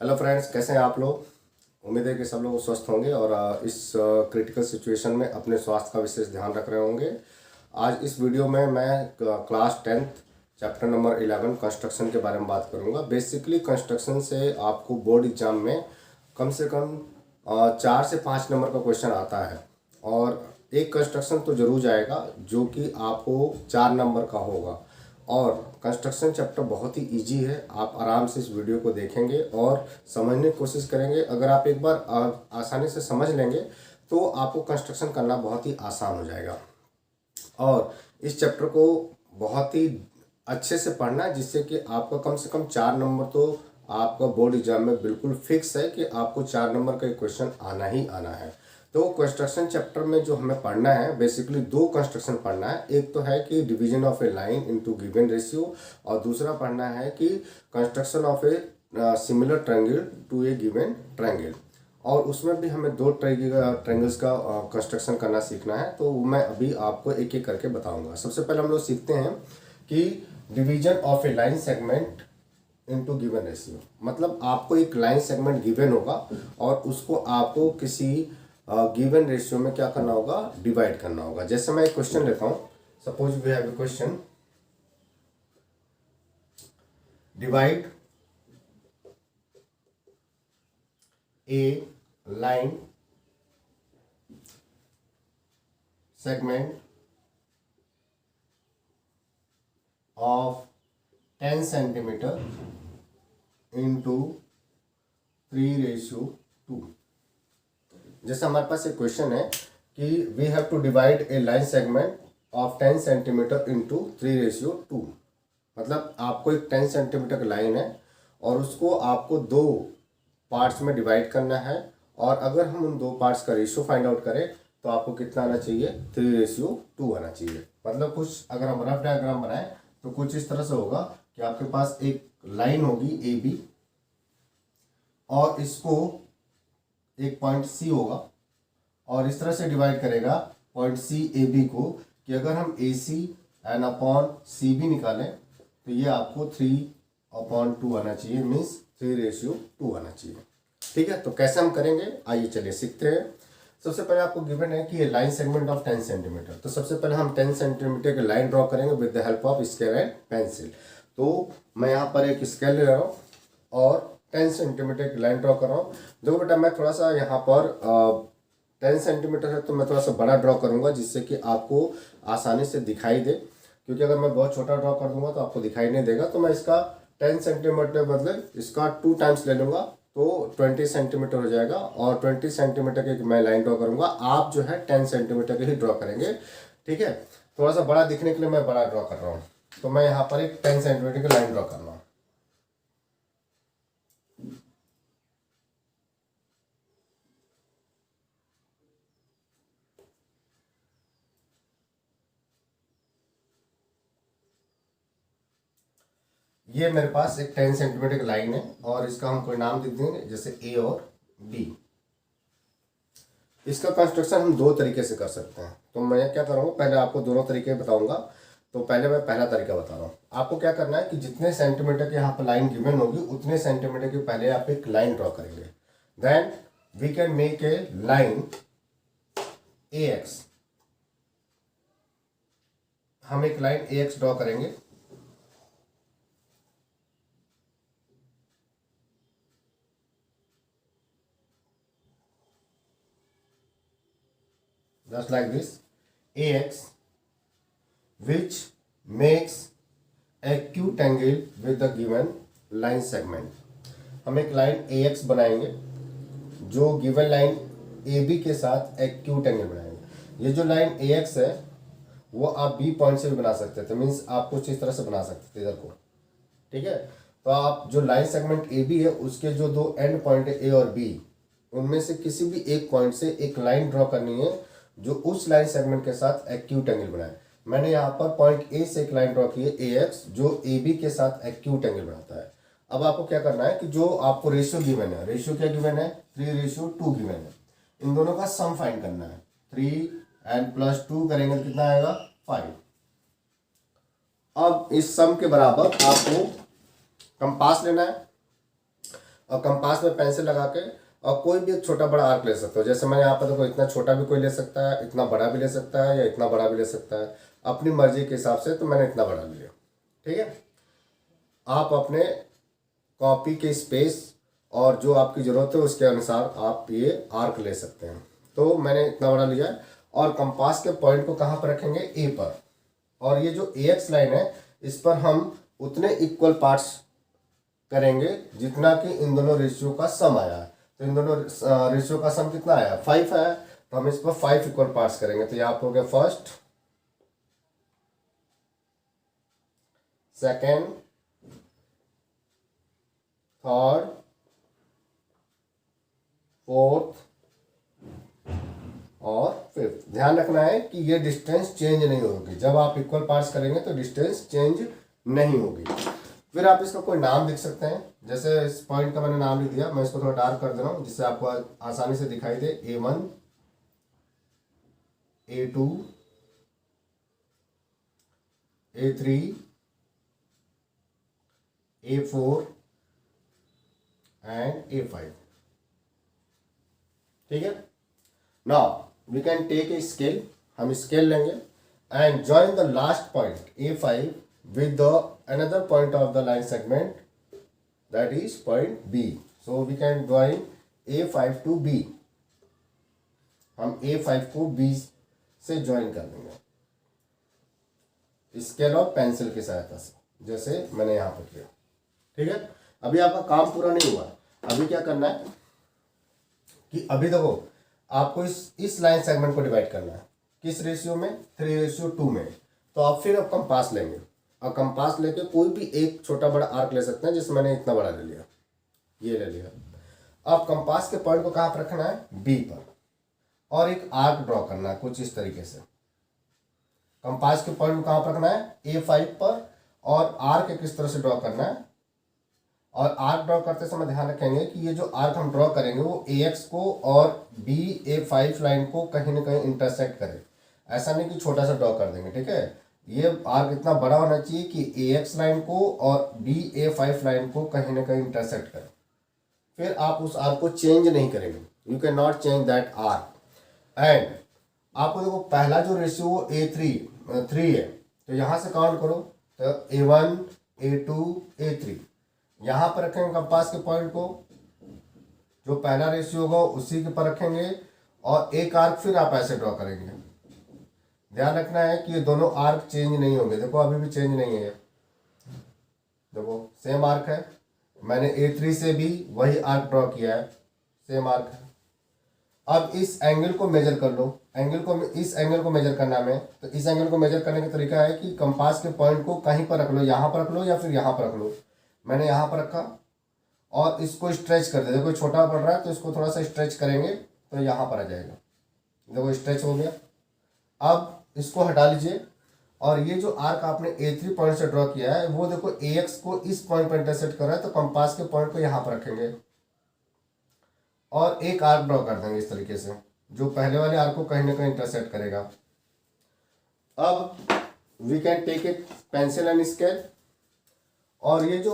Hello friends, कैसे हैं आप लोग। उम्मीद है कि सब लोग स्वस्थ होंगे और इस क्रिटिकल सिचुएशन में अपने स्वास्थ्य का विशेष ध्यान रख रहे होंगे। आज इस वीडियो में मैं class 10th chapter number 11 construction के बारे में बात करूंगा। बेसिकली कंस्ट्रक्शन से आपको बोर्ड एग्जाम में कम से कम 4 से 5 नंबर का क्वेश्चन आता है और एक कंस्ट्रक्शन तो जरूर जाएगा जो कि आपको 4 नंबर का होगा। और कंस्ट्रक्शन चैप्टर बहुत ही इजी है, आप आराम से इस वीडियो को देखेंगे और समझने की कोशिश करेंगे। अगर आप एक बार आसानी से समझ लेंगे तो आपको कंस्ट्रक्शन करना बहुत ही आसान हो जाएगा। और इस चैप्टर को बहुत ही अच्छे से पढ़ना है जिससे कि आपका कम से कम 4 नंबर तो आपका बोर्ड एग्जाम में बिल्कुल फिक्स है कि आपको 4 नंबर का क्वेश्चन आना ही आना है। तो कंस्ट्रक्शन चैप्टर में जो हमें पढ़ना है, बेसिकली 2 कंस्ट्रक्शन पढ़ना है। एक तो है कि division of a line into given ratio और दूसरा पढ़ना है कि construction of a similar triangle to a given triangle. और उसमें भी हमें 2 ट्रायंगल्स का कंस्ट्रक्शन करना सीखना है। तो मैं अभी आपको एक एक करके बताऊंगा। सबसे पहले हम लोग सीखते हैं कि division of a line segment into given ratio. मतलब आपको एक लाइन सेगमेंट गिवन होगा और उसको आपको किसी गिवन रेशियो में क्या करना होगा, डिवाइड करना होगा। जैसे मैं एक क्वेश्चन लेता हूं, suppose we have a question, divide a line segment of 10 centimeter into 3:2। जैसे हमारे पास एक क्वेश्चन है कि we have to divide a line segment of 10 centimetre into 3:2। मतलब आपको एक 10 सेंटीमीटर की लाइन है और उसको आपको 2 पार्ट्स में डिवाइड करना है। और अगर हम उन 2 पार्ट्स का रेशियो फाइंड आउट करें तो आपको कितना आना चाहिए, 3:2 आना चाहिए। मतलब कुछ अगर हम रफ डायग्राम बनाएं तो कुछ इस तरह से होगा कि आपके पास एक लाइन होगी ए बी और इसको एक पॉइंट सी होगा और इस तरह से डिवाइड करेगा पॉइंट सी ए बी को कि अगर हम A C N upon C B निकालें तो ये आपको 3/2 आना चाहिए, मीन्स 3:2 आना चाहिए। ठीक है, तो कैसे हम करेंगे आइए चलिए सीखते हैं। सबसे पहले आपको गिवन है कि ये लाइन सेगमेंट ऑफ 10 सेंटीमीटर। तो सबसे पहले हम 10 सेंटीमीटर की लाइन ड्रॉ करेंगे with the help of scale and pencil. तो मैं यहाँ पर एक स्केल ले रहा हूँ और 10 सेंटीमीटर की लाइन ड्रॉ कर रहा हूँ। देखो बेटा, मैं थोड़ा सा यहाँ पर 10 सेंटीमीटर है तो मैं थोड़ा सा बड़ा ड्रॉ करूँगा जिससे कि आपको आसानी से दिखाई दे, क्योंकि अगर मैं बहुत छोटा ड्रॉ कर दूंगा तो आपको दिखाई नहीं देगा। तो मैं इसका 10 सेंटीमीटर बदले इसका 2 टाइम्स ले लूँगा तो 20 सेंटीमीटर हो जाएगा और 20 सेंटीमीटर की मैं लाइन ड्रॉ करूँगा। आप जो है 10 सेंटीमीटर की ही ड्रॉ करेंगे। ठीक है, थोड़ा सा बड़ा दिखने के लिए मैं बड़ा ड्रॉ कर रहा हूँ। तो मैं यहाँ पर एक 10 सेंटीमीटर की लाइन ड्रॉ कर रहा हूँ। ये मेरे पास एक 10 सेंटीमीटर की लाइन है और इसका हम कोई नाम दे देंगे, जैसे ए और बी। इसका कंस्ट्रक्शन हम 2 तरीके से कर सकते हैं। तो मैं क्या करूँगा, पहले आपको दोनों तरीके बताऊंगा। तो पहले मैं पहला तरीका बता रहा हूँ। आपको क्या करना है कि जितने सेंटीमीटर की यहाँ पर लाइन गिवन होगी उतने सेंटीमीटर की पहले आप एक लाइन ड्रॉ करेंगे। Then we can make a line A X. हम एक लाइन ए एक्स ड्रॉ करेंगे। Just like this, AX, which makes acute angle with the given line segment। हम एक लाइन AX बनाएंगे जो गिवन लाइन AB के साथ एक्यूट एंगल बनाएंगे। ये जो लाइन AX है वो आप B पॉइंट से भी बना सकते थे, मीन्स आप कुछ इस तरह से बना सकते थे इधर को। ठीक है, तो आप जो लाइन सेगमेंट AB है उसके जो 2 एंड पॉइंट है A और B, उनमें से किसी भी एक पॉइंट से एक लाइन ड्रॉ करनी है जो उस लाइन सेगमेंट के साथ एक्यूट एंगल बनाए। मैंने यहाँ पर पॉइंट ए से एक लाइन ड्रॉ की है AX जो AB के साथ एक्यूट एंगल बनाता है। अब आपको क्या करना है कि जो आपको रेशियो गिवन है, रेशियो क्या गिवन है, 3:2 गिवन है। इन दोनों का सम फाइंड करना है। 3 and +2 करेंगे तो कितना आएगा, 5। अब इस सम के बराबर आपको कंपास लेना है और कंपास में पेंसिल लगा के और कोई भी एक छोटा बड़ा आर्क ले सकते हो। जैसे मैंने यहाँ पर देखो, इतना छोटा भी कोई ले सकता है, इतना बड़ा भी ले सकता है, या इतना बड़ा भी ले सकता है अपनी मर्जी के हिसाब से। तो मैंने इतना बड़ा लिया, ठीक है। आप अपने कॉपी के स्पेस और जो आपकी ज़रूरत है उसके अनुसार आप ये आर्क ले सकते हैं। तो मैंने इतना बड़ा लिया है और कंपास के पॉइंट को कहाँ पर रखेंगे, ए पर। और ये जो ए एक्स लाइन है इस पर हम उतने इक्वल पार्ट्स करेंगे जितना कि इन दोनों रेशियो का सम आया है। तो इन दोनों रेशियो का सम कितना आया, 5 आया। तो हम इस पर 5 इक्वल पार्ट्स करेंगे। तो यहाँ पर हो गया फर्स्ट, सेकेंड, थर्ड, फोर्थ और फिफ्थ। ध्यान रखना है कि ये डिस्टेंस चेंज नहीं होगी। जब आप इक्वल पार्ट्स करेंगे तो डिस्टेंस चेंज नहीं होगी। फिर आप इसका कोई नाम लिख सकते हैं। जैसे इस पॉइंट का मैंने नाम लिख दिया, मैं इसको थोड़ा डार्क कर दे रहा हूँ जिससे आपको आसानी से दिखाई दे। A1, A2, A3, A4 and A5, ठीक है। Now we can take a scale. हम स्केल लेंगे and join the last point A5 with the another point of the line segment, that is point B. So we can join A5 to B. हम A5 को B से join कर देंगे scale और pencil की सहायता से, जैसे मैंने यहाँ पर किया, ठीक है। अभी आपका काम पूरा नहीं हुआ। अभी क्या करना है कि अभी देखो, आपको इस लाइन सेगमेंट को डिवाइड करना है किस रेशियो में, 3:2 में। तो आप फिर अब कंपास लेंगे और कंपास लेके कोई भी एक छोटा बड़ा आर्क ले सकते हैं। जैसे मैंने इतना बड़ा ले लिया, ये ले लिया। अब कंपास के पॉइंट को कहाँ पर रखना है, बी पर, और एक आर्क ड्रॉ करना है कुछ इस तरीके से। कंपास के पॉइंट को कहाँ पर रखना है, A5 पर, और आर्क किस तरह से ड्रॉ करना है। और आर्क ड्रॉ करते समय ध्यान रखेंगे कि ये जो आर्क हम ड्रॉ करेंगे वो AX को और BA5 लाइन को कहीं ना कहीं इंटरसेक्ट करे। ऐसा नहीं कि छोटा सा ड्रॉ कर देंगे, ठीक है। ये आर्क इतना बड़ा होना चाहिए कि AX लाइन को और BA5 लाइन को कहीं ना कहीं इंटरसेक्ट करे। फिर आप उस आर्क को चेंज नहीं करेंगे, you can not change that arc. And आपको देखो, पहला जो रेशियो A3 है, तो यहाँ से काउंट करो। तो A1, A2, A3 यहाँ पर रखेंगे कंपास के पॉइंट को। जो पहला रेशियो होगा उसी के पर रखेंगे और एक आर्क फिर आप ऐसे ड्रॉ करेंगे। ध्यान रखना है कि ये दोनों आर्क चेंज नहीं होंगे। देखो अभी भी चेंज नहीं है, देखो सेम आर्क है। मैंने A3 से भी वही आर्क ड्रॉ किया है, सेम आर्क है। अब इस एंगल को मेजर कर लो। इस एंगल को मेजर करना है। तो इस एंगल को मेजर करने का तरीका है कि कंपास के पॉइंट को कहीं पर रख लो, यहाँ पर रख लो या फिर यहाँ पर रख लो। मैंने यहाँ पर रखा और इसको स्ट्रेच कर दे। देखो छोटा पड़ रहा है तो इसको थोड़ा सा स्ट्रेच करेंगे तो यहाँ पर आ जाएगा। देखो स्ट्रेच हो गया। अब इसको हटा लीजिए और ये जो आर्क आपने A3 पॉइंट से ड्रॉ किया है वो देखो AX को इस पॉइंट पर इंटरसेक्ट कर रहा है। तो कंपास के पॉइंट को यहाँ पर रखेंगे और एक आर्क ड्रॉ कर देंगे इस तरीके से, जो पहले वाले आर्क को कहीं ना कहीं इंटरसेक्ट करेगा। अब we can take a pencil and scale और ये जो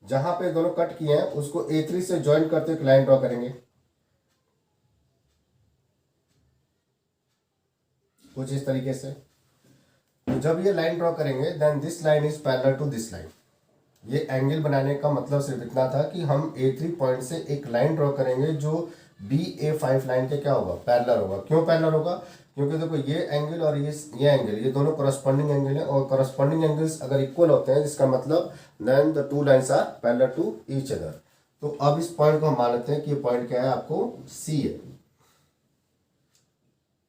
जहां पे दोनों कट किए हैं उसको A3 से ज्वाइन करते एक लाइन ड्रॉ करेंगे कुछ इस तरीके से। तो जब ये लाइन ड्रॉ करेंगे then this line is parallel to this line. ये एंगल बनाने का मतलब सिर्फ इतना था कि हम A3 पॉइंट से एक लाइन ड्रॉ करेंगे जो BA5 लाइन के क्या होगा, पैरेलल होगा। क्यों पैरेलल होगा, क्योंकि देखो ये एंगल और ये एंगल, ये दोनों करस्पॉन्डिंग एंगल है और करस्पॉन्डिंग एंगल्स अगर इक्वल होते हैं जिसका मतलब then the two lines are parallel to each other. तो अब इस पॉइंट को हम मान लेते हैं कि ये पॉइंट क्या है, आपको C है।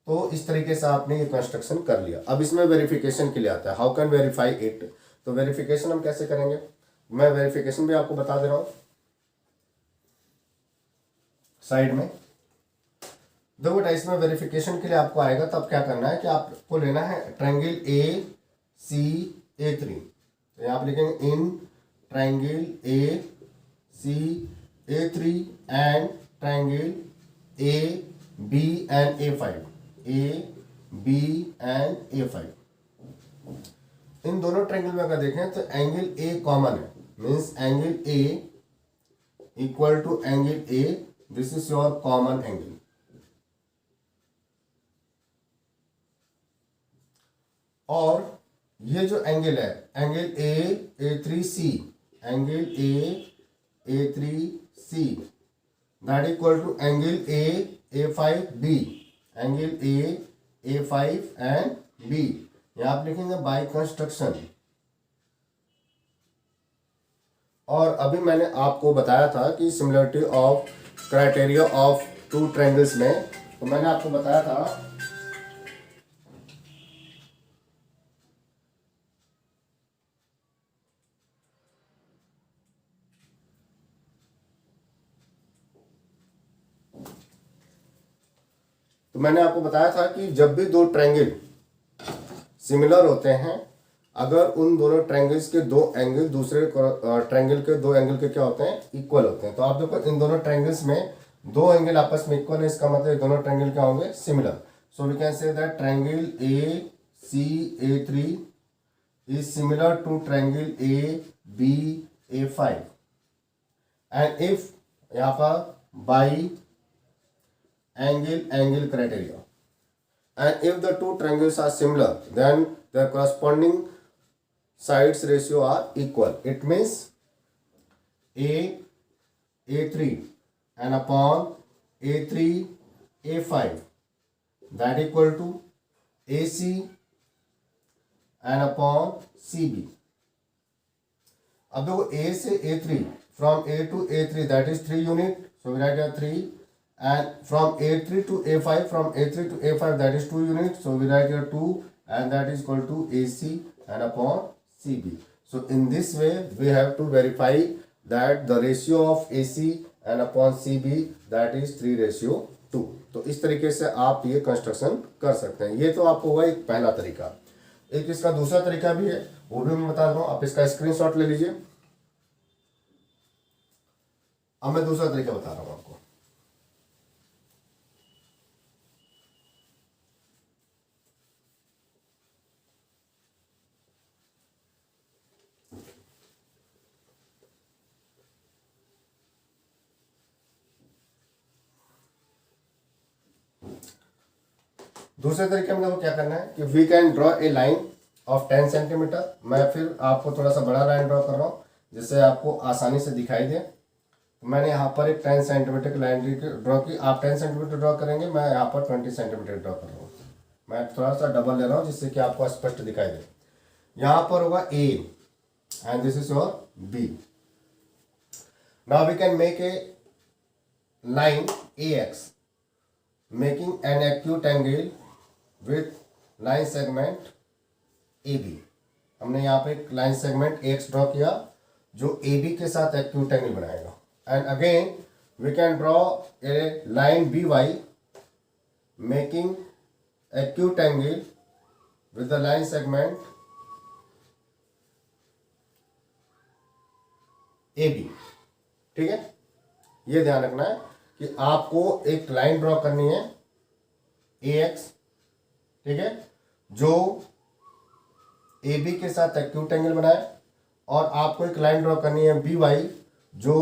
तो इस तरीके से आपने ये कंस्ट्रक्शन कर लिया। अब इसमें वेरिफिकेशन के लिए आता है, हाउ कैन वेरीफाई इट। तो वेरिफिकेशन हम कैसे करेंगे, मैं वेरिफिकेशन भी आपको बता दे रहा हूं साइड में। दो बेटा इसमें वेरिफिकेशन के लिए आपको आएगा तब क्या करना है कि आपको लेना है ट्रायंगल ACA3। तो यहाँ पर लिखेंगे in triangle ACA3 and triangle AB and A5, AB and A5। इन दोनों ट्रायंगल में अगर देखें तो एंगल A कॉमन है, means angle A equal to angle A, this is your common angle. और ये जो एंगल है, angle A3C, angle A3C that equal to angle A5B, angle A5 and B। यहां आप लिखेंगे बाय कंस्ट्रक्शन। और अभी मैंने आपको बताया था कि similarity of criteria of two triangles में, तो मैंने आपको बताया था कि जब भी दो ट्रायंगल सिमिलर होते हैं, अगर उन दोनों ट्रायंगल्स के दो एंगल दूसरे ट्रायंगल के दो एंगल के क्या होते हैं, इक्वल होते हैं। तो आप देखो इन दोनों ट्रायंगल्स में दो एंगल आपस में इक्वल है, इसका मतलब दोनों ट्रायंगल क्या होंगे, similar. So we can say that triangle ACA3 is similar to triangle ABA5 and if यहाँ पर by angle criteria, and if the two triangles are similar then their corresponding sides ratio are equal. It means A3 and upon A3A5 that equal to AC and upon CB. अब देखो A से A3, from A to A3 that is 3 unit, so we write here 3, and from A3 to A5, from A3 to A5 that is 2 units, so we write here 2, and that is equal to AC and upon CB. So in this way we have to verify that the ratio of AC and upon CB that is 3:2। तो इस तरीके से आप ये construction कर सकते हैं। ये तो आपको हुआ एक पहला तरीका। एक इसका दूसरा तरीका भी है, वो भी मैं बता रहा हूँ, आप इसका स्क्रीनशॉट ले लीजिए। अब मैं दूसरा तरीका बता रहा हूँ आपको। दूसरे तरीके में देखो क्या करना है कि we can draw a line of 10 centimetre. मैं फिर आपको थोड़ा सा बड़ा लाइन ड्रॉ कर रहा हूँ जिससे आपको आसानी से दिखाई दे। तो मैंने यहाँ पर एक 10 सेंटीमीटर की लाइन ड्रॉ की। आप 10 सेंटीमीटर ड्रॉ करेंगे, मैं यहाँ पर 20 सेंटीमीटर ड्रॉ कर रहा हूँ। मैं थोड़ा सा डबल ले रहा हूँ जिससे कि आपको स्पष्ट दिखाई दे। यहाँ पर होगा A and this is your B। Now we can make a line AX making an acute angle with line segment AB। हमने यहाँ पे एक लाइन सेगमेंट AX ड्रॉ किया जो AB के साथ एक्यूट एंगल बनाएगा। And again we can draw a line BY making acute angle with the line segment AB। ठीक है, ये ध्यान रखना है कि आपको एक लाइन ड्रॉ करनी है AX, ठीक है, जो AB के साथ एक्यूट एंगल बनाए, और आपको एक लाइन ड्रॉ करनी है BY जो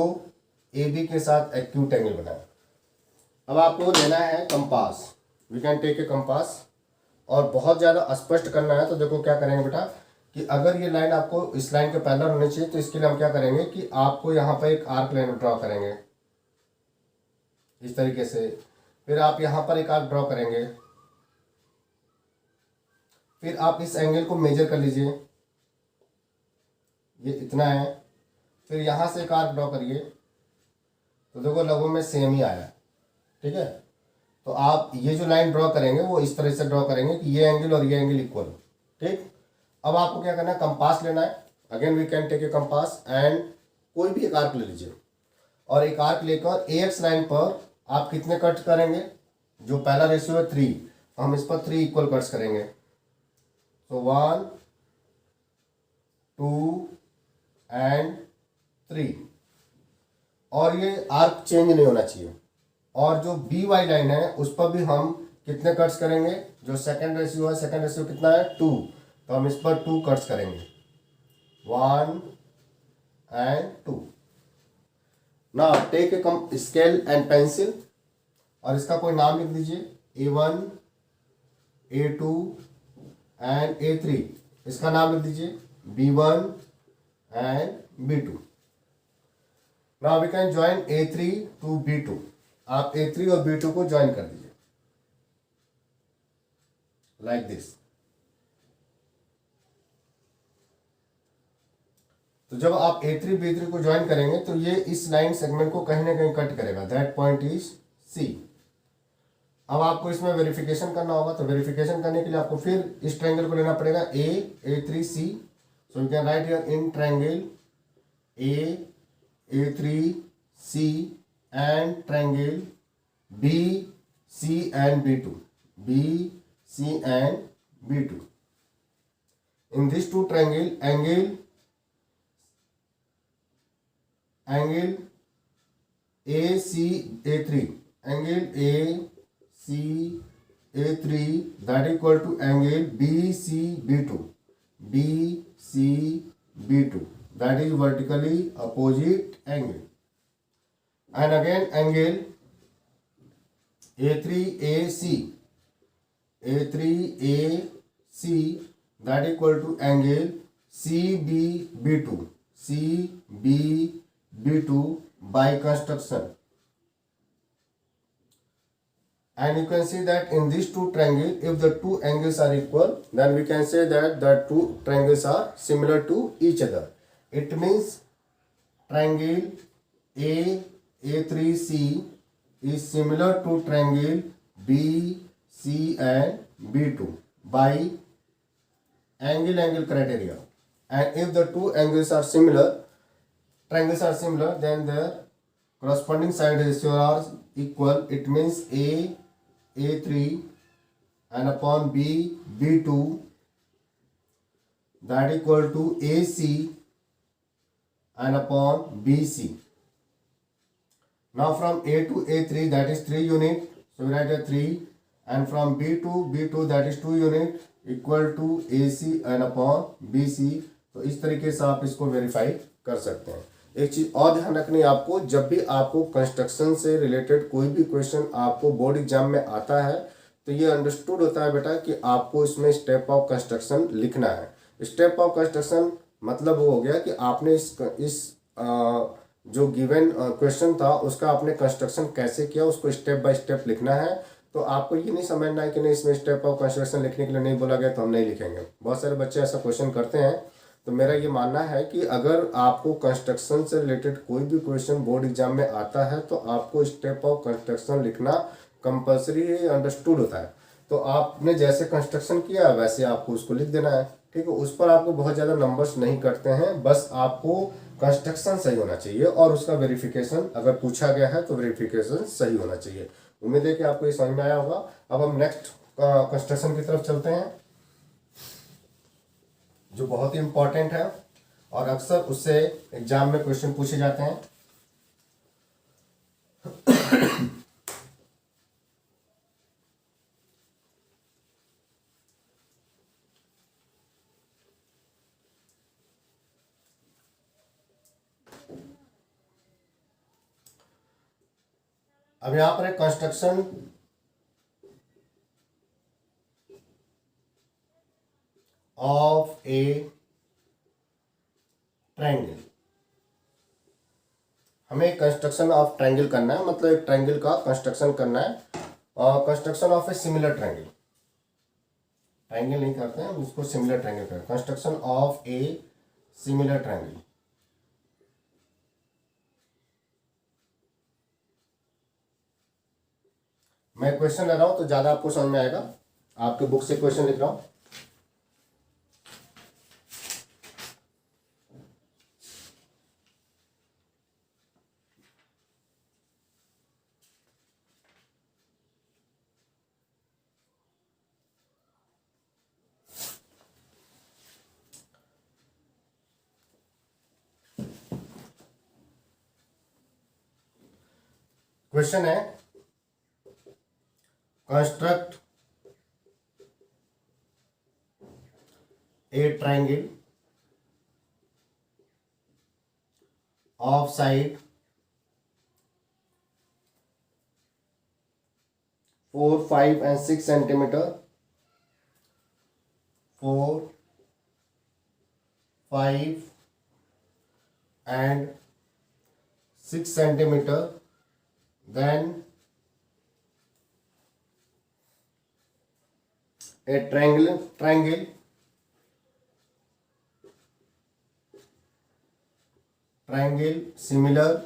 AB के साथ एक्यूट एंगल बनाए। अब आपको लेना है compass. We can take a compass, और बहुत ज़्यादा स्पष्ट करना है तो देखो क्या करेंगे बेटा कि अगर ये लाइन आपको इस लाइन के पैरेलल होनी चाहिए, तो इसके लिए हम क्या करेंगे कि आपको यहाँ पर एक आर्क लाइन ड्रॉ करेंगे इस तरीके से। फिर आप यहाँ पर एक आर्क ड्रॉ करेंगे, फिर आप इस एंगल को मेजर कर लीजिए, ये इतना है। फिर यहाँ से एक आर्क ड्रॉ करिए, तो देखो लगभग में सेम ही आया, ठीक है। तो आप ये जो लाइन ड्रॉ करेंगे वो इस तरह से ड्रॉ करेंगे कि ये एंगल और ये एंगल इक्वल, ठीक। अब आपको क्या करना है, कंपास लेना है। Again we can take a compass and कोई भी एक आर्क ले लीजिए, और एक आर्क लेकर AX लाइन पर आप कितने कट करेंगे, जो पहला रेशियो है 3, हम इस पर 3 इक्वल कट्स करेंगे। तो 1 2 एंड 3, और ये आर्क चेंज नहीं होना चाहिए। और जो BY लाइन है उस पर भी हम कितने कट्स करेंगे, जो सेकंड रेशियो है, सेकंड रेशियो कितना है 2, तो हम इस पर 2 कट्स करेंगे, 1 एंड 2। ना take a come scale and pencil और इसका कोई नाम लिख दीजिए A1 A2 एंड A3, इसका नाम लिख दीजिए B1 and B2। Now we can join A3 to B2, आप A3 और B2 को ज्वाइन कर दीजिए लाइक दिस। तो जब आप A3 B3 को ज्वाइन करेंगे तो ये इस लाइन सेगमेंट को कहीं ना कहीं कट करेगा, दैट पॉइंट इज C। अब आपको इसमें वेरिफिकेशन करना होगा, तो वेरिफिकेशन करने के लिए आपको फिर इस ट्रायंगल को लेना पड़ेगा A3C। So you can write here in triangle A3C and triangle BC and BC and B2। in these two triangle angle AC3 angle AC3 that equal to angle BCB2 that is vertically opposite angle, and again angle A3AC that equal to angle CBB2 by construction, and you can see that in these two triangles, if the two angles are equal, then we can say that the two triangles are similar to each other. It means triangle A3C is similar to triangle BC and B2 by angle criteria, and if the two angles are similar, triangles are similar, then their corresponding side ratios are equal. It means A3 and upon B2 that equal to AC and upon BC. Now from A to A3 that is 3 unit, so we write a 3, and from B to B2 that is 2 unit equal to AC and upon BC। तो इस तरीके से आप इसको verify कर सकते हैं। एक चीज़ और ध्यान रखनी है आपको, जब भी आपको कंस्ट्रक्शन से रिलेटेड कोई भी क्वेश्चन आपको बोर्ड एग्जाम में आता है तो ये अंडरस्टूड होता है बेटा कि आपको इसमें स्टेप ऑफ कंस्ट्रक्शन लिखना है। स्टेप ऑफ कंस्ट्रक्शन मतलब वो हो गया कि आपने इस जो गिवन क्वेश्चन था उसका आपने कंस्ट्रक्शन कैसे किया, उसको स्टेप बाय स्टेप लिखना है। तो आपको ये नहीं समझना है कि नहीं इसमें स्टेप ऑफ कंस्ट्रक्शन लिखने के लिए नहीं बोला गया तो हम नहीं लिखेंगे। बहुत सारे बच्चे ऐसा क्वेश्चन करते हैं। तो मेरा ये मानना है कि अगर आपको कंस्ट्रक्शन से रिलेटेड कोई भी क्वेश्चन बोर्ड एग्जाम में आता है तो आपको स्टेप ऑफ कंस्ट्रक्शन लिखना कंपलसरी अंडरस्टूड होता है। तो आपने जैसे कंस्ट्रक्शन किया वैसे आपको उसको लिख देना है, ठीक है। उस पर आपको बहुत ज़्यादा नंबर्स नहीं कटते हैं, बस आपको कंस्ट्रक्शन सही होना चाहिए और उसका वेरिफिकेशन अगर पूछा गया है तो वेरिफिकेशन सही होना चाहिए। उम्मीद है कि आपको ये समझ में आया होगा। अब हम नेक्स्ट कंस्ट्रक्शन की तरफ चलते हैं जो बहुत ही इंपॉर्टेंट है और अक्सर उससे एग्जाम में क्वेश्चन पूछे जाते हैं। अब यहां पर एक कंस्ट्रक्शन ऑफ ए ट्रायंगल, हमें कंस्ट्रक्शन ऑफ ट्रायंगल करना है, मतलब एक ट्रायंगल का कंस्ट्रक्शन करना है। Construction of a similar triangle, triangle नहीं करते हैं हम उसको सिमिलर ट्रायंगल करते हैं। Construction of a similar triangle. मैं क्वेश्चन ले रहा हूं तो ज्यादा आपको समझ में आएगा, आपके बुक से क्वेश्चन लिख रहा हूं। क्वेश्चन है construct A triangle of side 4, 5 and 6 centimeter, 4, 5 and 6 centimeter, then a triangle similar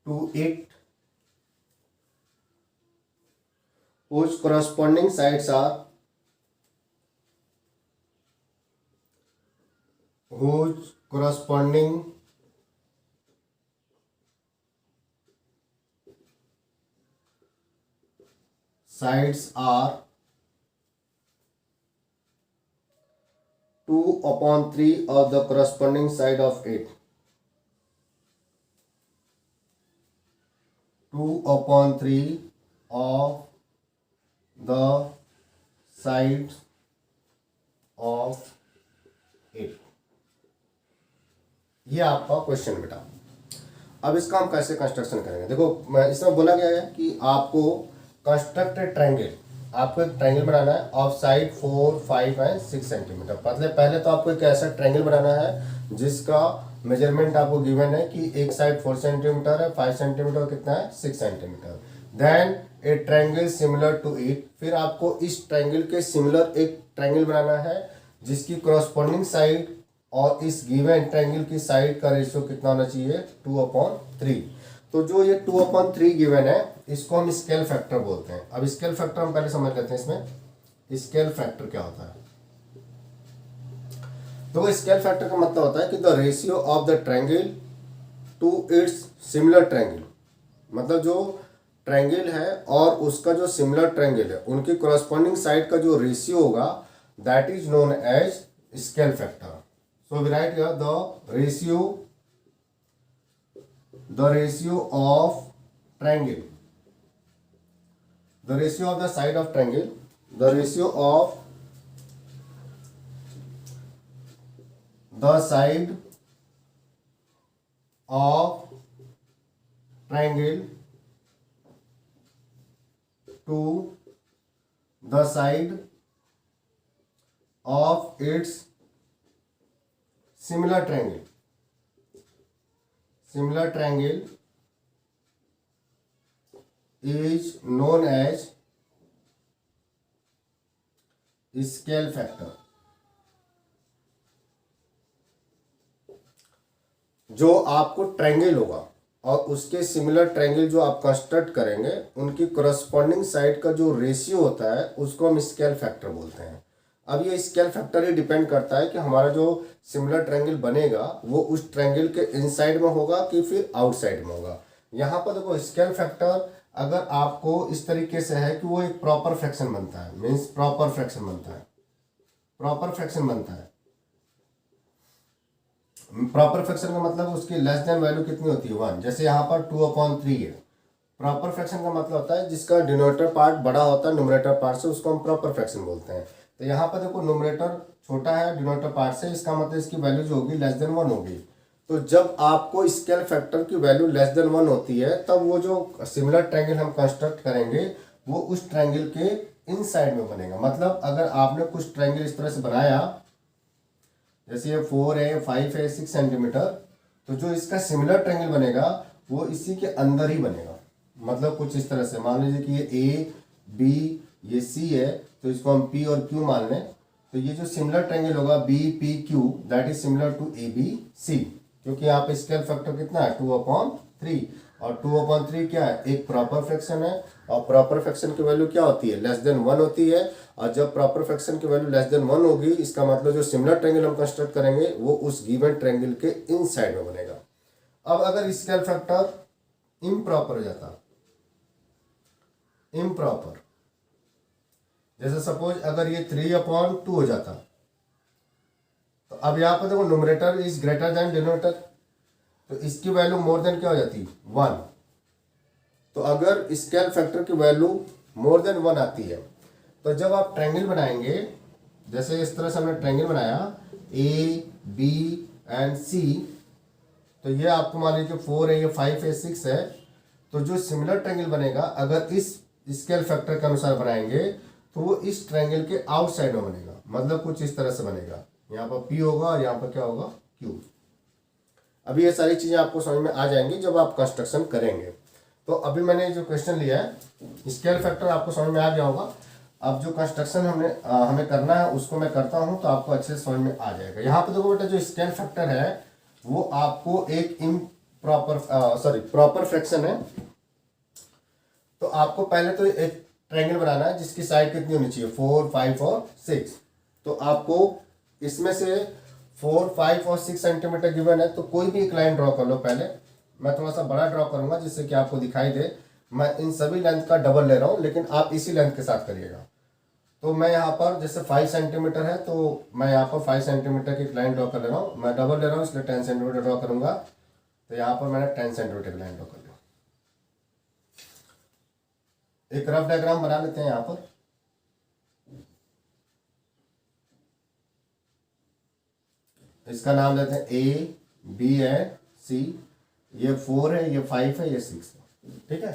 to it, whose corresponding sides are sides are 2/3 of the corresponding side of it. 2/3 of the sides of it. ये आपका question बेटा। अब इसका हम कैसे construction करेंगे, देखो मैं इसमें बोला गया है कि आपको कंस्ट्रक्ट ट्रायंगल, आपको एक ट्रायंगल बनाना है ऑफ साइड 4, 5 एंड 6 सेंटीमीटर। मतलब पहले तो आपको एक ऐसा ट्रायंगल बनाना है जिसका मेजरमेंट आपको गिवन है कि एक साइड 4 सेंटीमीटर है, 5 सेंटीमीटर कितना है 6 centimetre. Then a triangle similar to it, फिर आपको इस ट्रायंगल के सिमिलर एक ट्रायंगल बनाना है जिसकी करस्पॉन्डिंग साइड और इस गिवन ट्रायंगल की साइड का रेशियो कितना होना चाहिए 2/3। तो जो ये 2/3 गिवन है इसको हम स्केल फैक्टर बोलते हैं। अब स्केल फैक्टर हम पहले समझ लेते हैं। इसमें स्केल फैक्टर क्या होता है, तो स्केल फैक्टर का मतलब होता है कि the ratio of the triangle to its similar triangle, मतलब जो ट्रायंगल है और उसका जो सिमिलर ट्रायंगल है उनकी करस्पॉन्डिंग साइड का जो रेशियो होगा that is known as scale factor. So we write here the ratio of triangle, the ratio of the side of triangle, the ratio of the side of triangle to the side of its similar triangle is known as scale factor। जो आपको triangle होगा और उसके similar triangle जो आप construct करेंगे उनकी corresponding side का जो रेशियो होता है उसको हम स्केल फैक्टर बोलते हैं। अब ये स्केल फैक्टर ही डिपेंड करता है कि हमारा जो सिमिलर ट्रायंगल बनेगा वो उस ट्रायंगल के इनसाइड में होगा कि फिर आउटसाइड में होगा। यहाँ पर देखो स्केल फैक्टर अगर आपको इस तरीके से है कि वो एक प्रॉपर फ्रैक्शन बनता है, मीन्स प्रॉपर फ्रैक्शन बनता है। प्रॉपर फ्रैक्शन का मतलब उसकी लेस देन वैल्यू कितनी होती है 1। जैसे यहाँ पर 2/3 है। प्रॉपर फ्रैक्शन का मतलब होता है जिसका डिनोमिनेटर पार्ट बड़ा होता है न्यूमरेटर पार्ट से, उसको हम प्रॉपर फ्रैक्शन बोलते हैं। तो यहाँ पर देखो न्यूमरेटर छोटा है डिनोमिनेटर पार्ट से, इसका मतलब इसकी वैल्यू जो होगी लेस देन 1 होगी। तो जब आपको स्केल फैक्टर की वैल्यू लेस देन 1 होती है तब वो जो सिमिलर ट्रायंगल हम कंस्ट्रक्ट करेंगे वो उस ट्रायंगल के इनसाइड में बनेगा। मतलब अगर आपने कुछ ट्रायंगल इस तरह से बनाया, जैसे ये 4 है, 5 है, 6 सेंटीमीटर, तो जो इसका सिमिलर ट्रायंगल बनेगा वो इसी के अंदर ही बनेगा। मतलब कुछ इस तरह से मान लीजिए कि ये ए बी ये सी है, तो इसको हम पी और क्यू मान लें। तो ये जो सिमिलर ट्रायंगल होगा B P Q that is similar to A B C, क्योंकि यहाँ पे स्केल फैक्टर कितना है 2/3 और 2/3 क्या है एक प्रॉपर फ्रैक्शन है और प्रॉपर फ्रैक्शन की वैल्यू क्या होती है लेस देन 1 होती है। और जब प्रॉपर फ्रैक्शन की वैल्यू लेस देन 1 होगी इसका मतलब जो सिमिलर ट्रायंगल हम कंस्ट्रक्ट करेंगे वो उस गिवन ट्रायंगल के इनसाइड में बनेगा। अब अगर स्केल फैक्टर इम्प्रॉपर हो जाता, इम्प्रॉपर, जैसे सपोज अगर ये 3/2 हो जाता, तो अब यहाँ पर देखो numerator is greater than denominator, तो इसकी वैल्यू मोर देन क्या हो जाती 1। तो अगर स्केल फैक्टर की वैल्यू मोर देन 1 आती है तो जब आप ट्रायंगल बनाएंगे, जैसे इस तरह से हमने ट्रायंगल बनाया ए बी एंड सी, तो ये आपको मान लीजिए 4 है, ये 5 है, 6 है, तो जो सिमिलर ट्रायंगल बनेगा अगर इस स्केल फैक्टर के अनुसार बनाएंगे तो वो इस ट्रायंगल के आउटसाइड में बनेगा, मतलब कुछ इस तरह से बनेगा। यहाँ पर P होगा और यहाँ पर क्या होगा, Q। अभी ये सारी चीज़ें आपको समझ में आ जाएंगी जब आप कंस्ट्रक्शन करेंगे। तो अभी मैंने जो क्वेश्चन लिया है स्केल फैक्टर आपको समझ में आ गया होगा। अब जो कंस्ट्रक्शन हमें करना है उसको मैं करता हूँ तो आपको अच्छे से समझ में आ जाएगा। यहाँ पे देखो बेटा, जो स्केल फैक्टर है वो आपको एक प्रॉपर फ्रैक्शन है। तो आपको पहले तो एक ट्रायंगल बनाना है जिसकी साइड कितनी होनी चाहिए, 4, 5 और 6। तो आपको इसमें से 4, 5 और 6 सेंटीमीटर गिवन है, तो कोई भी एक लाइन ड्रॉ कर लो। पहले मैं थोड़ा सा बड़ा ड्रॉ करूंगा जिससे कि आपको दिखाई दे। मैं इन सभी लेंथ का डबल ले रहा हूँ, लेकिन आप इसी लेंथ के साथ करिएगा। तो मैं यहाँ पर जैसे 5 सेंटीमीटर है तो मैं यहाँ पर 5 सेंटीमीटर की एक लाइन ड्रॉ कर ले रहा हूँ। मैं डबल ले रहा हूँ इसलिए 10 सेंटीमीटर ड्रॉ करूंगा। तो यहाँ पर मैंने 10 सेंटीमीटर की लाइन ड्रॉ कर लिया। एक रफ डायग्राम बना लेते हैं। यहाँ पर इसका नाम लेते हैं A, B एंड C। ये 4 है, ये 5 है, ये 6 है। ठीक है,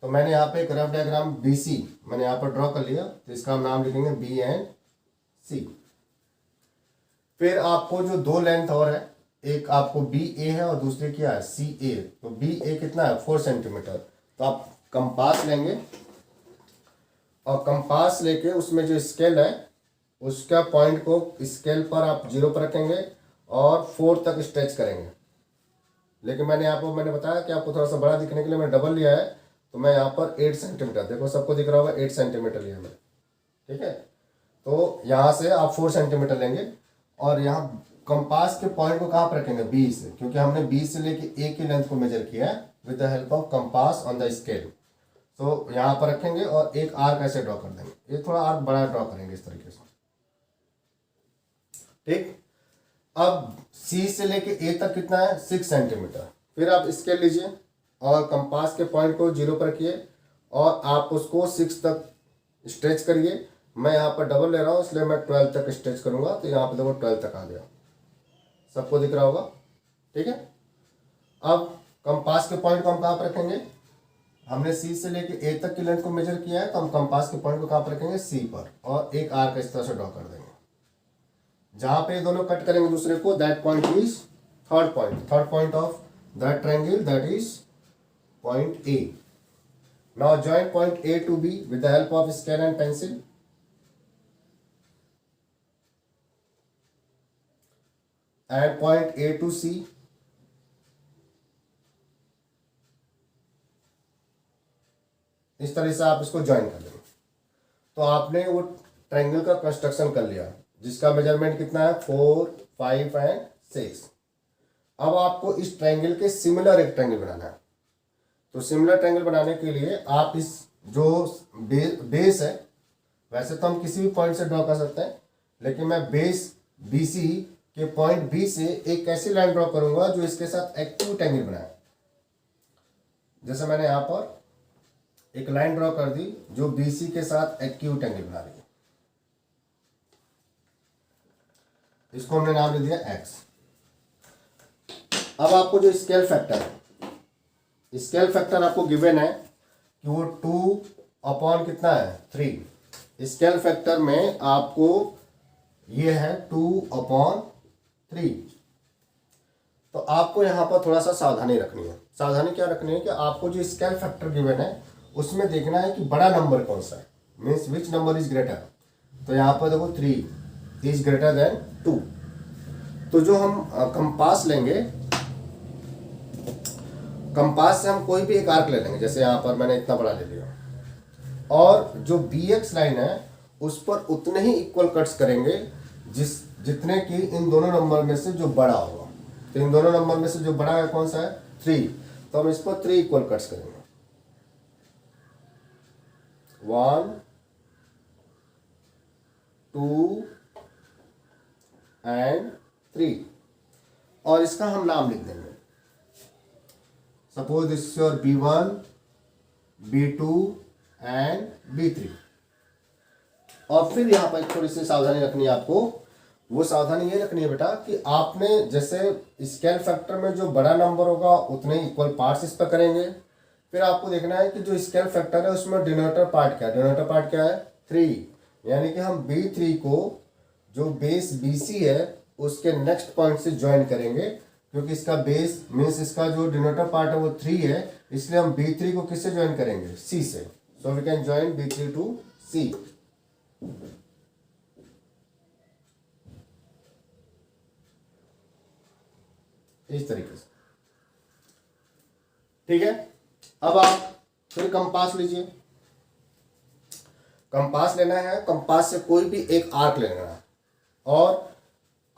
तो मैंने यहाँ पे एक रफ डायग्राम BC मैंने यहाँ पर ड्रॉ कर लिया। तो इसका हम नाम लिखेंगे B एंड C। फिर आपको जो दो लेंथ और है, एक आपको BA है और दूसरी क्या है, CA। तो BA कितना है, 4 सेंटीमीटर। तो आप कंपास लेंगे और कंपास लेके उसमें जो स्केल है उसका पॉइंट को स्केल पर आप 0 पर रखेंगे और 4 तक स्ट्रेच करेंगे। लेकिन मैंने बताया कि आपको थोड़ा सा बड़ा दिखने के लिए मैंने डबल लिया है। तो मैं यहाँ पर 8 सेंटीमीटर, देखो सबको दिख रहा होगा, 8 सेंटीमीटर लिया मैंने। ठीक है, तो यहाँ से आप 4 सेंटीमीटर लेंगे और यहाँ कंपास के पॉइंट को कहाँ पर रखेंगे, B से, क्योंकि हमने B से लेके A की लेंथ को मेजर किया है with the help of compass on the scale. तो यहाँ पर रखेंगे और एक आर्क ऐसे ड्रॉ कर देंगे। ये थोड़ा आर्क बड़ा ड्रॉ करेंगे इस तरीके से। ठीक, अब C से लेके A तक कितना है, 6 सेंटीमीटर। फिर आप स्केल लीजिए और कंपास के पॉइंट को 0 पर रखिए और आप उसको 6 तक स्ट्रेच करिए। मैं यहाँ पर डबल ले रहा हूँ इसलिए मैं 12 तक स्ट्रेच करूँगा। तो यहाँ पर देखो 12 तक आ गया, सबको दिख रहा होगा। ठीक है, अब कंपास के पॉइंट को हम कहाँ पर रखेंगे, हमने C से लेके A तक की लेंथ को मेजर किया है, तो हम कंपास के पॉइंट को कहाँ पर रखेंगे, C पर, और एक आर्क इस तरह से ड्रॉ कर देंगे। जहाँ पे दोनों कट करेंगे दूसरे को, that point is third point of that triangle, that is point A। Now join point A to B with the help of scale and pencil। and point A to C। इस तरह से आप इसको join कर देंगे। तो आपने वो ट्रायंगल का कंस्ट्रक्शन कर लिया जिसका मेजरमेंट कितना है, 4, 5 एंड 6। अब आपको इस ट्रायंगल के सिमिलर एक ट्रायंगल बनाना है। तो सिमिलर ट्रायंगल बनाने के लिए आप इस जो बेस है, वैसे तो हम किसी भी पॉइंट से ड्रॉ कर सकते हैं, लेकिन मैं बेस BC के पॉइंट B से एक ऐसी लाइन ड्रॉ करूंगा जो इसके साथ एक्यूट एंगल बनाए। जैसे मैंने यहाँ पर एक लाइन ड्रॉ कर दी जो BC के साथ एक्यूट एंगल बना रही है। इसको हमने नाम दे दिया X। अब आपको जो स्केल फैक्टर है, स्केल फैक्टर आपको गिवन है कि वो 2 कितना है, 3। स्केल फैक्टर में आपको ये है 2/3। तो आपको यहाँ पर थोड़ा सा सावधानी रखनी है। सावधानी क्या रखनी है कि आपको जो स्केल फैक्टर गिवन है उसमें देखना है कि बड़ा नंबर कौन सा है, means which number is greater. तो यहाँ पर देखो 3 इज ग्रेटर देन 2। तो जो हम कंपास लेंगे, कंपास से हम कोई भी एक आर्क ले लेंगे। जैसे यहाँ पर मैंने इतना बड़ा ले लिया और जो BX लाइन है उस पर उतने ही इक्वल कट्स करेंगे जितने कि इन दोनों नंबर में से जो बड़ा होगा। तो इन दोनों नंबर में से जो बड़ा है कौन सा है, 3। तो हम इस पर 3 इक्वल कट्स करेंगे, 1, 2 एंड 3। और इसका हम नाम लिख देंगे। Suppose this is your B1, B2 and B3। और फिर यहाँ पर थोड़ी सी सावधानी रखनी है आपको। वो सावधानी ये रखनी है बेटा कि आपने जैसे स्केल फैक्टर में जो बड़ा नंबर होगा उतने इक्वल पार्ट्स इस पर करेंगे। फिर आपको देखना है कि जो स्केल फैक्टर है उसमें डिनोमिनेटर पार्ट क्या है। डिनोमिनेटर पार्ट क्या है 3, यानी कि हम B3 को जो बेस BC है उसके नेक्स्ट पॉइंट से ज्वाइन करेंगे, क्योंकि इसका बेस मीन्स इसका जो डिनोमिनेटर पार्ट है वो 3 है, इसलिए हम B3 को किससे ज्वाइन करेंगे C से। So we can join B3 to C। इस तरीके से, ठीक है। अब आप फिर कंपास लीजिए। कंपास लेना है, कंपास से कोई भी एक आर्क लेना है और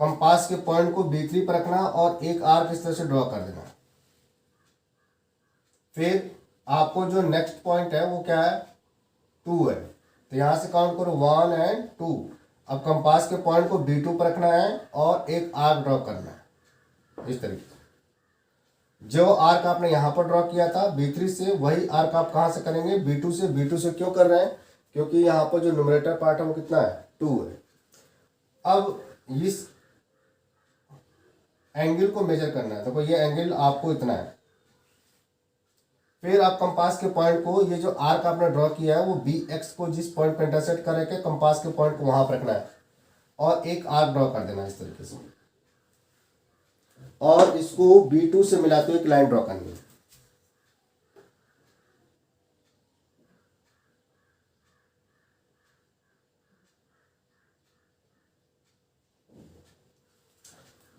कंपास के पॉइंट को B3 पर रखना और एक आर्क इस तरह से ड्रॉ कर देना। फिर आपको जो नेक्स्ट पॉइंट है वो क्या है 2 है, तो यहां से काउंट करो 1 एंड 2। अब कंपास के पॉइंट को B2 पर रखना है और एक आर्क ड्रॉ करना है इस तरीके से। जो आर्क आपने यहां पर ड्रॉ किया था B3 से, वही आर्क आप कहां से करेंगे B2 से। B2 से क्यों कर रहे हैं, क्योंकि यहां पर जो न्यूमरेटर पार्ट है वो कितना है 2 है। अब इस एंगल को मेजर करना है, देखो ये एंगल आपको इतना है। फिर आप कंपास के पॉइंट को, ये जो आर्क आपने ड्रॉ किया है वो BX को जिस पॉइंट पर इंटरसेक्ट करके कंपास के पॉइंट को वहां पर रखना है और एक आर्क ड्रॉ कर देना इस तरीके से, और इसको B2 से मिलाते हुए एक लाइन ड्रॉ करनी है।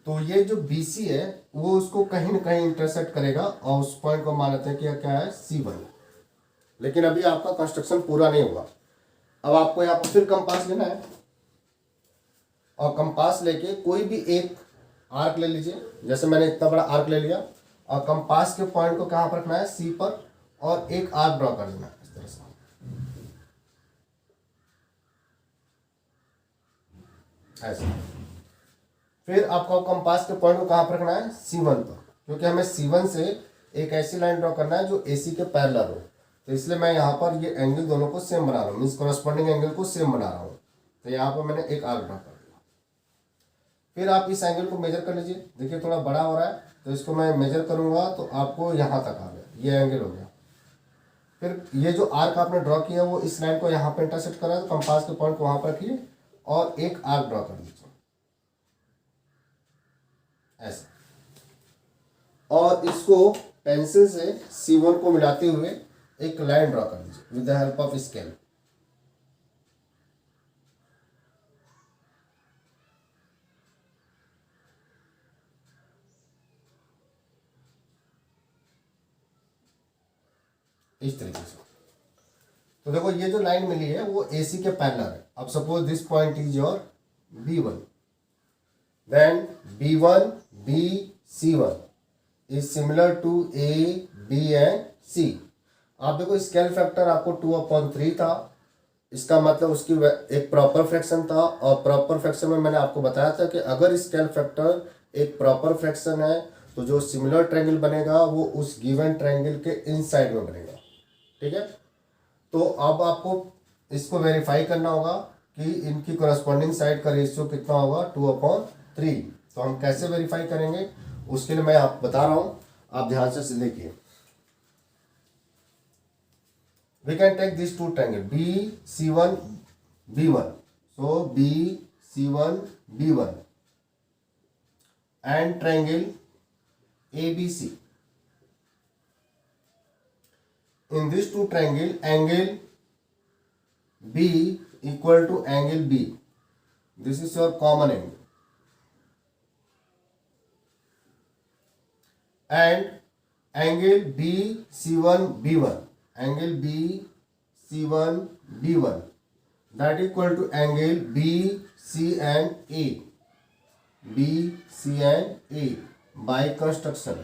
तो ये जो BC है वो उसको कहीं ना कहीं इंटरसेक्ट करेगा और उस पॉइंट को मान लेते हैं कि क्या है C1। लेकिन अभी आपका कंस्ट्रक्शन पूरा नहीं हुआ। अब आपको यहाँ पर फिर कंपास लेना है और कंपास लेके कोई भी एक आर्क ले लीजिए। जैसे मैंने इतना बड़ा आर्क ले लिया और कंपास के पॉइंट को कहाँ पर रखना है C पर और एक आर्क ड्रॉ कर देना है इस तरह से, ऐसे। फिर आपको कंपास के पॉइंट को कहाँ पर रखना है C1 पर, क्योंकि हमें C1 से एक ऐसी लाइन ड्रॉ करना है जो AC के पैरेलल हो। तो इसलिए मैं यहाँ पर ये एंगल दोनों को सेम बना रहा हूँ, मीन्स कॉरस्पॉन्डिंग एंगल को सेम बना रहा हूँ। तो यहाँ पर मैंने एक आर्क ड्रॉ कर दिया। फिर आप इस एंगल को मेजर कर लीजिए। देखिए थोड़ा बड़ा हो रहा है, तो इसको मैं मेजर करूँगा तो आपको यहाँ तक आ गया, ये एंगल हो गया। फिर ये जो आर्क आपने ड्रॉ किया वो इस लाइन को यहाँ पर इंटरसेक्ट करा, तो कंपास के पॉइंट को वहाँ पर रखिए और एक आर्क ड्रॉ कर लीजिए ऐसे, और इसको पेंसिल से C1 को मिलाते हुए एक लाइन ड्रॉ कर लीजिए with the help of scale. इस तरीके से। तो देखो ये जो लाइन मिली है वो AC के पैरेलल है। अब suppose this point is your B1, then B1 B C1 is similar to A B and C। आप देखो स्केल फैक्टर आपको 2/3 था, इसका मतलब उसकी एक प्रॉपर फ्रैक्शन था, और प्रॉपर फ्रैक्शन में मैंने आपको बताया था कि अगर स्केल फैक्टर एक प्रॉपर फ्रैक्शन है तो जो सिमिलर ट्रायंगल बनेगा वो उस गिवन ट्रायंगल के इनसाइड में बनेगा, ठीक है। तो अब आपको इसको वेरीफाई करना होगा कि इनकी कॉरस्पॉन्डिंग साइड का रेशियो कितना होगा 2/3। तो हम कैसे वेरीफाई करेंगे उसके लिए मैं आप बता रहा हूँ, आप ध्यान से देखिए। We can take these two triangles BC1 B1. So BC1 B1 and triangle ABC. In this two triangle, angle B equal to angle B. This is your common angle. And angle BC1 B1. Angle BC1 B1 that equal to angle BC and A. BC and A by construction.